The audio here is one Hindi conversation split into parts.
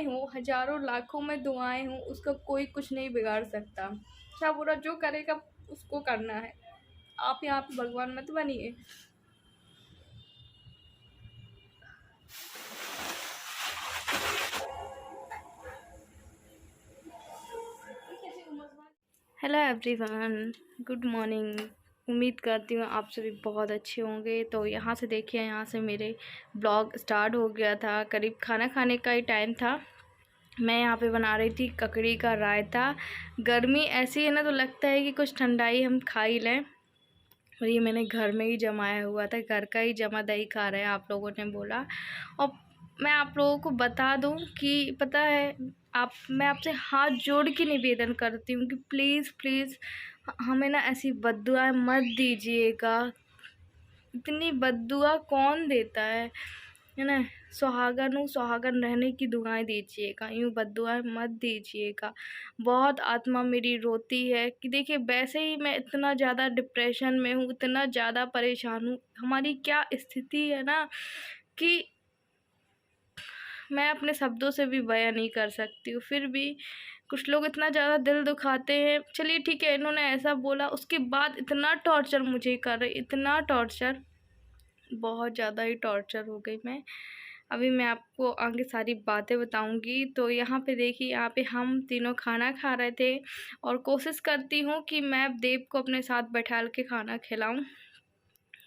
दुआएं हों, हजारों लाखों में दुआएं हों, उसका कोई कुछ नहीं बिगाड़ सकता। अच्छा बुरा जो करेगा उसको करना है। आप यहाँ पे भगवान मत बनिए। Hello everyone, good morning. उम्मीद करती हूँ आप सभी बहुत अच्छे होंगे। तो यहाँ से देखिए, यहाँ से मेरे ब्लॉग स्टार्ट हो गया था। करीब खाना खाने का ही टाइम था। मैं यहाँ पे बना रही थी ककड़ी का रायता। गर्मी ऐसी है ना, तो लगता है कि कुछ ठंडाई हम खा ही लें। और ये मैंने घर में ही जमाया हुआ था, घर का ही जमा दही खा रहे हैं आप लोगों ने बोला। और मैं आप लोगों को बता दूं कि पता है, मैं आपसे हाथ जोड़ के निवेदन करती हूँ कि प्लीज़ प्लीज़ हमें ना ऐसी बद्दुआएं मत दीजिएगा। इतनी बद्दुआ कौन देता है ना। सुहागन रहने की दुआएं दीजिएगा, यूँ बद्दुआएं मत दीजिएगा। बहुत आत्मा मेरी रोती है कि देखिए, वैसे ही मैं इतना ज़्यादा डिप्रेशन में हूँ, इतना ज़्यादा परेशान हूँ। हमारी क्या स्थिति है ना कि मैं अपने शब्दों से भी बयां नहीं कर सकती हूँ। फिर भी कुछ लोग इतना ज़्यादा दिल दुखाते हैं। चलिए ठीक है, इन्होंने ऐसा बोला, उसके बाद इतना टॉर्चर मुझे कर रहे, इतना टॉर्चर, बहुत ज़्यादा ही टॉर्चर हो गई मैं। अभी मैं आपको आगे सारी बातें बताऊंगी। तो यहाँ पे देखिए, यहाँ पे हम तीनों खाना खा रहे थे और कोशिश करती हूँ कि मैं देव को अपने साथ बैठाल के खाना खिलाऊं।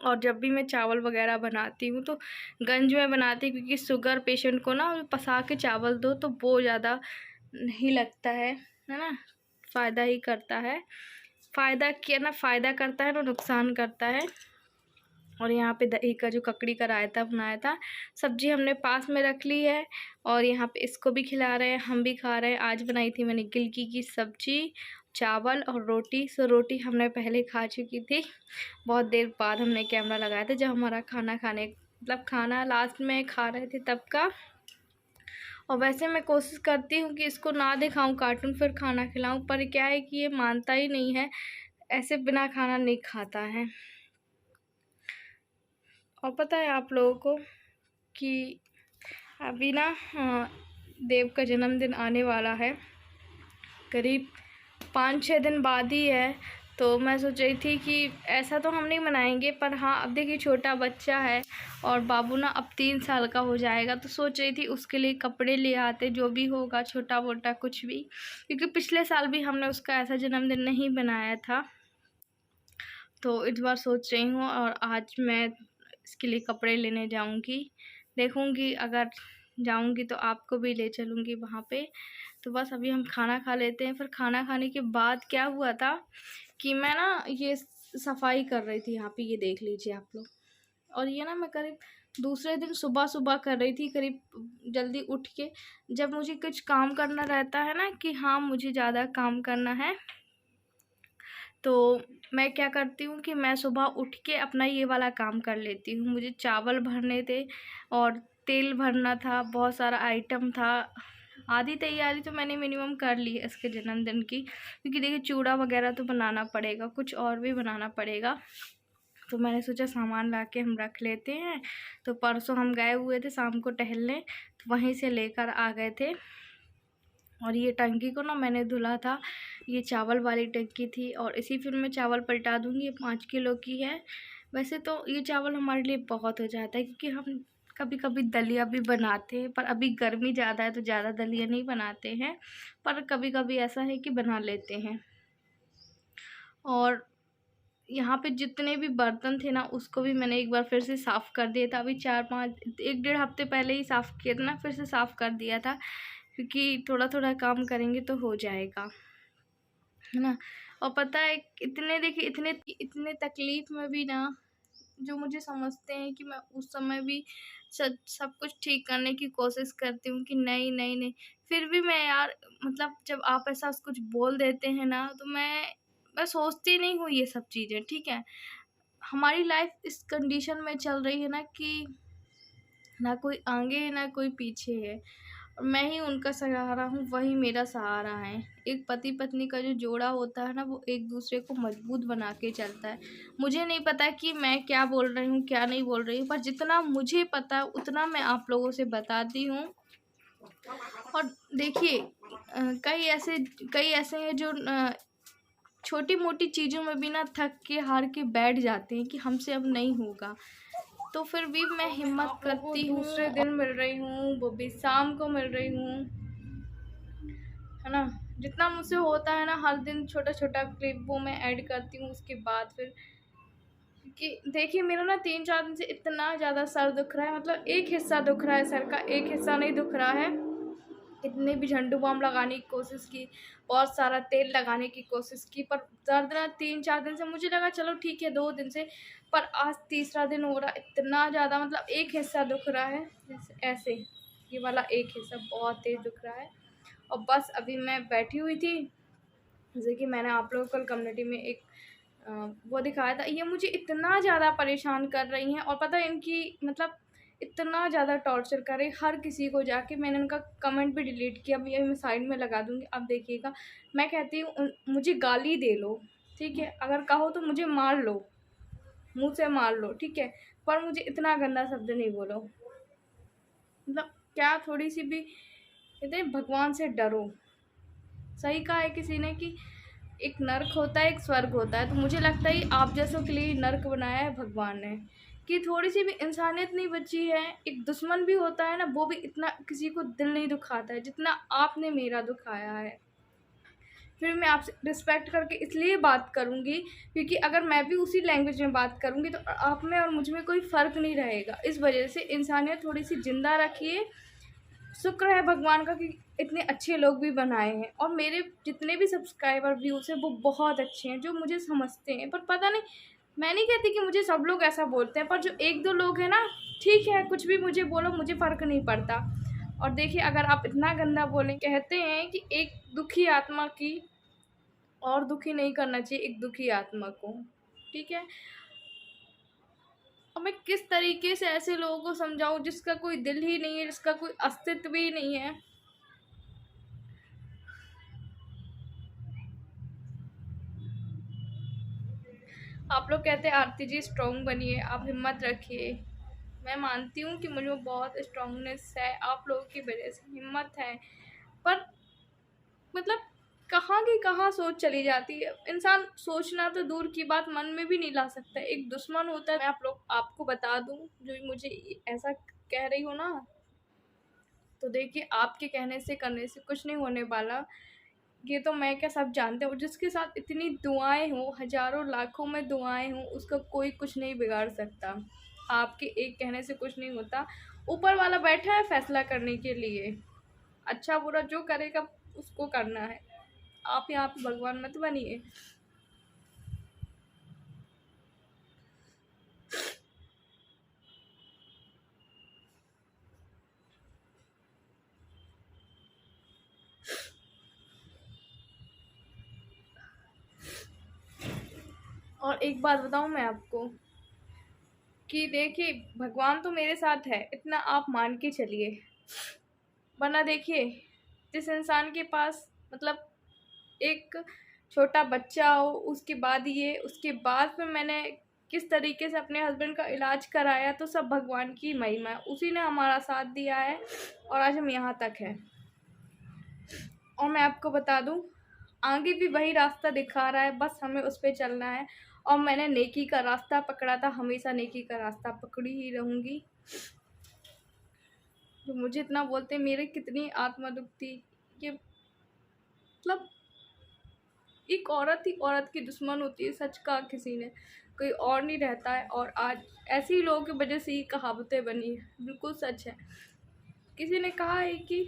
और जब भी मैं चावल वगैरह बनाती हूँ तो गंज में बनाती हूँ, क्योंकि शुगर पेशेंट को ना पसा के चावल दो तो वो ज़्यादा नहीं लगता है ना, फ़ायदा ही करता है। फ़ायदा करता है ना, नुकसान करता है। और यहाँ पे दही का जो ककड़ी का रायता बनाया था, सब्जी हमने पास में रख ली है और यहाँ पे इसको भी खिला रहे हैं, हम भी खा रहे हैं। आज बनाई थी मैंने गिलकी की सब्जी, चावल और रोटी। सो रोटी हमने पहले खा चुकी थी, बहुत देर बाद हमने कैमरा लगाया था, जब हमारा खाना लास्ट में खा रहे थे तब का। और वैसे मैं कोशिश करती हूँ कि इसको ना दिखाऊं कार्टून, फिर खाना खिलाऊं, पर क्या है कि ये मानता ही नहीं है, ऐसे बिना खाना नहीं खाता है। और पता है आप लोगों को कि अभी ना देव का जन्मदिन आने वाला है, करीब 5-6 दिन बाद ही है। तो मैं सोच रही थी कि ऐसा तो हम नहीं मनाएंगे, पर हाँ, अब देखिए छोटा बच्चा है और बाबू ना अब 3 साल का हो जाएगा, तो सोच रही थी उसके लिए कपड़े ले आते, जो भी होगा छोटा मोटा कुछ भी, क्योंकि पिछले साल भी हमने उसका ऐसा जन्मदिन नहीं बनाया था। तो इस बार सोच रही हूँ और आज मैं इसके लिए कपड़े लेने जाऊँगी। देखूँगी, अगर जाऊँगी तो आपको भी ले चलूँगी वहाँ पे। तो बस अभी हम खाना खा लेते हैं। फिर खाना खाने के बाद क्या हुआ था कि मैं ना ये सफाई कर रही थी यहाँ पे, ये देख लीजिए आप लोग। और ये ना मैं करीब दूसरे दिन सुबह सुबह कर रही थी, करीब जल्दी उठ के, जब मुझे कुछ काम करना रहता है ना कि हाँ मुझे ज़्यादा काम करना है, तो मैं क्या करती हूँ कि मैं सुबह उठ के अपना ये वाला काम कर लेती हूँ। मुझे चावल भरने थे और तेल भरना था, बहुत सारा आइटम था। आधी तैयारी तो मैंने मिनिमम कर ली है इसके जन्मदिन की, क्योंकि देखिए चूड़ा वगैरह तो बनाना पड़ेगा, कुछ और भी बनाना पड़ेगा। तो मैंने सोचा सामान ला के हम रख लेते हैं। तो परसों हम गए हुए थे शाम को टहलने, तो वहीं से लेकर आ गए थे। और ये टंकी को ना मैंने धुला था, ये चावल वाली टंकी थी, और इसी फिर मैं चावल पलटा दूँगी। ये 5 किलो की है। वैसे तो ये चावल हमारे लिए बहुत हो जाता है, क्योंकि हम कभी कभी दलिया भी बनाते हैं, पर अभी गर्मी ज़्यादा है तो ज़्यादा दलिया नहीं बनाते हैं, पर कभी कभी ऐसा है कि बना लेते हैं। और यहाँ पे जितने भी बर्तन थे ना, उसको भी मैंने एक बार फिर से साफ़ कर दिया था। अभी 1-डेढ़ हफ्ते पहले ही साफ़ किया था ना, फिर से साफ़ कर दिया था, क्योंकि थोड़ा थोड़ा काम करेंगे तो हो जाएगा, है ना। और पता है, देखिए इतने इतने तकलीफ़ में भी ना, जो मुझे समझते हैं कि मैं उस समय भी सब कुछ ठीक करने की कोशिश करती हूँ कि नहीं नहीं नहीं, फिर भी मैं यार, मतलब जब आप ऐसा कुछ बोल देते हैं ना, तो मैं सोचती नहीं हूँ ये सब चीज़ें, ठीक है। हमारी लाइफ इस कंडीशन में चल रही है ना कि ना कोई आगे है ना कोई पीछे है, और मैं ही उनका सहारा हूँ, वही मेरा सहारा है। एक पति पत्नी का जो जोड़ा होता है ना, वो एक दूसरे को मजबूत बना के चलता है। मुझे नहीं पता कि मैं क्या बोल रही हूँ क्या नहीं बोल रही हूँ, पर जितना मुझे पता है उतना मैं आप लोगों से बताती हूँ। और देखिए कई ऐसे हैं जो छोटी मोटी चीज़ों में भी ना थक के हार के बैठ जाते हैं कि हमसे अब नहीं होगा। तो फिर भी मैं हिम्मत करती हूँ। दूसरे दिन मिल रही हूँ, वो भी शाम को मिल रही हूँ, है ना। जितना मुझसे होता है ना हर दिन छोटा छोटा क्लिप वो मैं ऐड करती हूँ। उसके बाद फिर कि देखिए मेरा ना 3-4 दिन से इतना ज़्यादा सर दुख रहा है, मतलब एक हिस्सा दुख रहा है सर का, एक हिस्सा नहीं दुख रहा है। इतने भी झंडू बाम लगाने की कोशिश की, बहुत सारा तेल लगाने की कोशिश की, पर दर्द ना 3-4 दिन से, मुझे लगा चलो ठीक है 2 दिन से, पर आज तीसरा दिन हो रहा, इतना ज़्यादा मतलब एक हिस्सा दुख रहा है ऐसे, ये वाला एक हिस्सा बहुत तेज़ दुख रहा है। और बस अभी मैं बैठी हुई थी, जैसे कि मैंने आप लोगों को कल कम्युनिटी में एक वो दिखाया था। ये मुझे इतना ज़्यादा परेशान कर रही हैं, और पता है इनकी मतलब इतना ज़्यादा टॉर्चर कर रही हर किसी को जाके। मैंने उनका कमेंट भी डिलीट किया, अभी मैं साइड में लगा दूँगी। अब देखिएगा, मैं कहती हूँ मुझे गाली दे लो, ठीक है, अगर कहो तो मुझे मार लो, मुँह से मार लो, ठीक है, पर मुझे इतना गंदा शब्द नहीं बोलो। मतलब क्या, थोड़ी सी भी कहते हैं भगवान से डरो। सही कहा है किसी ने कि एक नर्क होता है, एक स्वर्ग होता है। तो मुझे लगता है आप जैसों के लिए नर्क बनाया है भगवान ने, कि थोड़ी सी भी इंसानियत नहीं बची है। एक दुश्मन भी होता है ना, वो भी इतना किसी को दिल नहीं दुखाता है जितना आपने मेरा दुखाया है। फिर मैं आपसे रिस्पेक्ट करके इसलिए बात करूँगी क्योंकि अगर मैं भी उसी लैंग्वेज में बात करूँगी तो आप में और मुझ में कोई फ़र्क नहीं रहेगा। इस वजह से इंसानियत थोड़ी सी ज़िंदा रखिए। शुक्र है भगवान का कि इतने अच्छे लोग भी बनाए हैं, और मेरे जितने भी सब्सक्राइबर व्यूज़ हैं वो बहुत अच्छे हैं, जो मुझे समझते हैं। पर पता नहीं, मैं नहीं कहती कि मुझे सब लोग ऐसा बोलते हैं, पर जो 1-2 लोग हैं ना, ठीक है कुछ भी मुझे बोलो, मुझे फ़र्क नहीं पड़ता। और देखिए अगर आप इतना गंदा बोलें, कहते हैं कि एक दुखी आत्मा की और दुखी नहीं करना चाहिए एक दुखी आत्मा को, ठीक है। और मैं किस तरीके से ऐसे लोगों को समझाऊं जिसका कोई दिल ही नहीं है, जिसका कोई अस्तित्व ही नहीं है। आप लोग कहते हैं आरती जी स्ट्रॉन्ग बनिए, आप हिम्मत रखिए। मैं मानती हूँ कि मुझ में बहुत स्ट्रॉन्गनेस है, आप लोगों की वजह से हिम्मत है, पर मतलब कहाँ की कहाँ सोच चली जाती है। इंसान सोचना तो दूर की बात, मन में भी नहीं ला सकता। एक दुश्मन होता है। मैं आपको बता दूँ, जो मुझे ऐसा कह रही हो ना, तो देखिए आपके कहने से करने से कुछ नहीं होने वाला। ये तो मैं क्या सब जानते हो, जिसके साथ इतनी दुआएं हो, हज़ारों लाखों में दुआएं हो, उसका कोई कुछ नहीं बिगाड़ सकता। आपके एक कहने से कुछ नहीं होता। ऊपर वाला बैठा है फैसला करने के लिए, अच्छा बुरा जो करेगा उसको करना है। आप यहाँ पे भगवान मत बनिए। और एक बात बताऊँ मैं आपको कि देखिए भगवान तो मेरे साथ है, इतना आप मान के चलिए। वरना देखिए, जिस इंसान के पास मतलब एक छोटा बच्चा हो, उसके बाद ये, उसके बाद फिर मैंने किस तरीके से अपने हस्बैंड का इलाज कराया, तो सब भगवान की महिमा है। उसी ने हमारा साथ दिया है और आज हम यहाँ तक हैं। और मैं आपको बता दूँ, आगे भी वही रास्ता दिखा रहा है, बस हमें उस पे चलना है। और मैंने नेकी का रास्ता पकड़ा था, हमेशा नेकी का रास्ता पकड़ी ही रहूँगी। जो मुझे इतना बोलते हैं, मेरे कितनी आत्मा दुखती, ये मतलब एक औरत ही औरत की दुश्मन होती है, सच कहा किसी ने, कोई और नहीं रहता है। और आज ऐसे ही लोगों की वजह से ही कहावतें बनी है, बिल्कुल सच है। किसी ने कहा है कि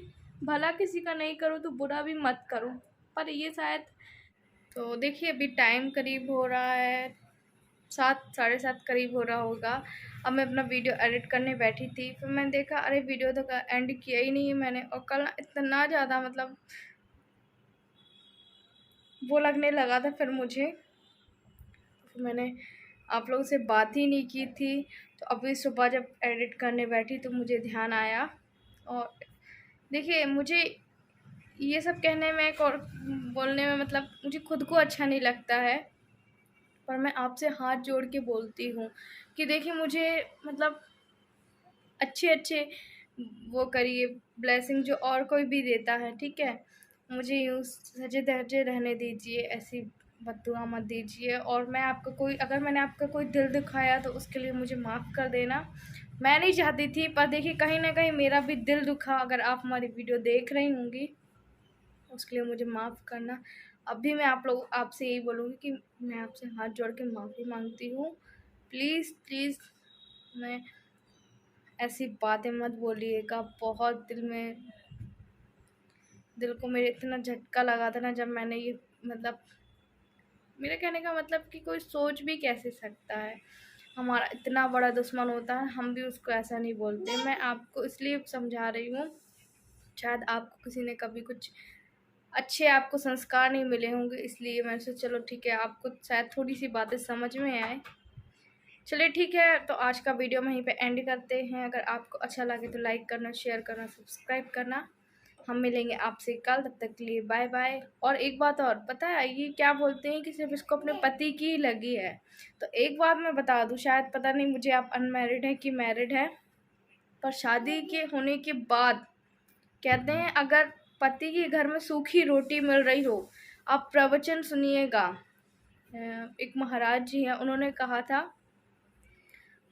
भला किसी का नहीं करो तो बुरा भी मत करो, पर ये शायद, तो देखिए अभी टाइम करीब हो रहा है 7, 7:30 करीब हो रहा होगा। अब मैं अपना वीडियो एडिट करने बैठी थी, फिर मैंने देखा अरे वीडियो तो एंड किया ही नहीं है मैंने। और कल इतना ज़्यादा मतलब वो लगने लगा था, फिर मैंने आप लोगों से बात ही नहीं की थी। तो अभी सुबह जब एडिट करने बैठी तो मुझे ध्यान आया। और देखिए मुझे ये सब कहने में और बोलने में मतलब मुझे खुद को अच्छा नहीं लगता है, पर मैं आपसे हाथ जोड़ के बोलती हूँ कि देखिए मुझे मतलब अच्छे अच्छे वो करिए, ब्लेसिंग जो और कोई भी देता है, ठीक है। मुझे यूँ सजे धजे रहने दीजिए, ऐसी बद्दुआ मत दीजिए। और मैं आपका कोई, अगर मैंने आपका कोई दिल दुखाया तो उसके लिए मुझे माफ़ कर देना। मैं नहीं चाहती थी, पर देखिए कहीं ना कहीं मेरा भी दिल दुखा। अगर आप हमारी वीडियो देख रही होंगी उसके लिए मुझे माफ़ करना। अभी मैं आपसे यही बोलूँगी कि मैं आपसे हाथ जोड़ के माफ़ी मांगती हूँ। प्लीज़ प्लीज़, मैं ऐसी बातें मत बोलिएगा। बहुत दिल को मेरे इतना झटका लगा था ना जब मैंने ये, मतलब मेरे कहने का मतलब कि कोई सोच भी कैसे सकता है, हमारा इतना बड़ा दुश्मन होता है, हम भी उसको ऐसा नहीं बोलते। मैं आपको इसलिए समझा रही हूँ, शायद आपको किसी ने कभी कुछ अच्छे आपको संस्कार नहीं मिले होंगे, इसलिए मैंने सोचा चलो ठीक है, आपको शायद थोड़ी सी बातें समझ में आए। चलिए ठीक है, तो आज का वीडियो हम यहीं पे एंड करते हैं। अगर आपको अच्छा लगे तो लाइक करना, शेयर करना, सब्सक्राइब करना। हम मिलेंगे आपसे कल, तब तक के लिए बाय बाय। और एक बात और, पता है ये क्या बोलते हैं कि सिर्फ इसको अपने पति की ही लगी है। तो एक बात मैं बता दूं, शायद पता नहीं मुझे आप अनमैरिड है कि मैरिड है, पर शादी के होने के बाद कहते हैं अगर पति के घर में सूखी रोटी मिल रही हो, आप प्रवचन सुनिएगा। एक महाराज जी हैं, उन्होंने कहा था,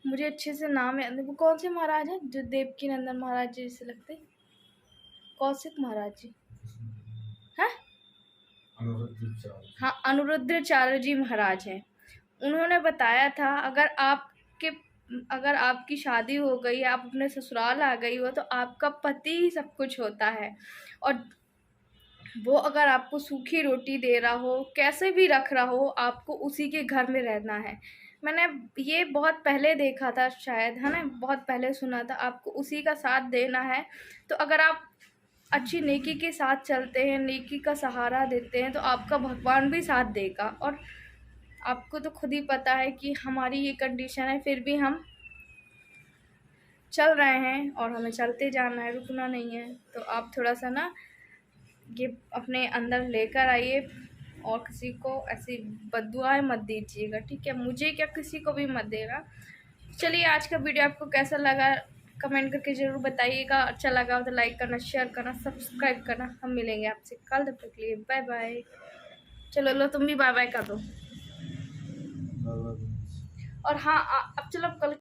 मुझे अच्छे से नाम है, वो कौन से महाराज हैं जो देवकी नंदन महाराज जी से लगते, कौशिक महाराज जी हैं, हाँ अनुरुद्राचार्य जी महाराज हैं। उन्होंने बताया था अगर आपकी शादी हो गई, आप अपने ससुराल आ गई हो, तो आपका पति ही सब कुछ होता है। और वो अगर आपको सूखी रोटी दे रहा हो, कैसे भी रख रहा हो, आपको उसी के घर में रहना है। मैंने ये बहुत पहले देखा था शायद, है ना, बहुत पहले सुना था, आपको उसी का साथ देना है। तो अगर आप अच्छी नेकी के साथ चलते हैं, नेकी का सहारा देते हैं, तो आपका भगवान भी साथ देगा। और आपको तो खुद ही पता है कि हमारी ये कंडीशन है, फिर भी हम चल रहे हैं और हमें चलते जाना है, रुकना नहीं है। तो आप थोड़ा सा ना ये अपने अंदर लेकर आइए और किसी को ऐसी बद्दुआएं मत दीजिएगा, ठीक है। मुझे क्या, किसी को भी मत देगा। चलिए, आज का वीडियो आपको कैसा लगा कमेंट करके ज़रूर बताइएगा। अच्छा लगा हो तो लाइक करना, शेयर करना, सब्सक्राइब करना। हम मिलेंगे आपसे कल, तब तक के लिए बाय बाय। चलो लो, तुम भी बाय बाय कर दो। और हाँ, अब चलो कल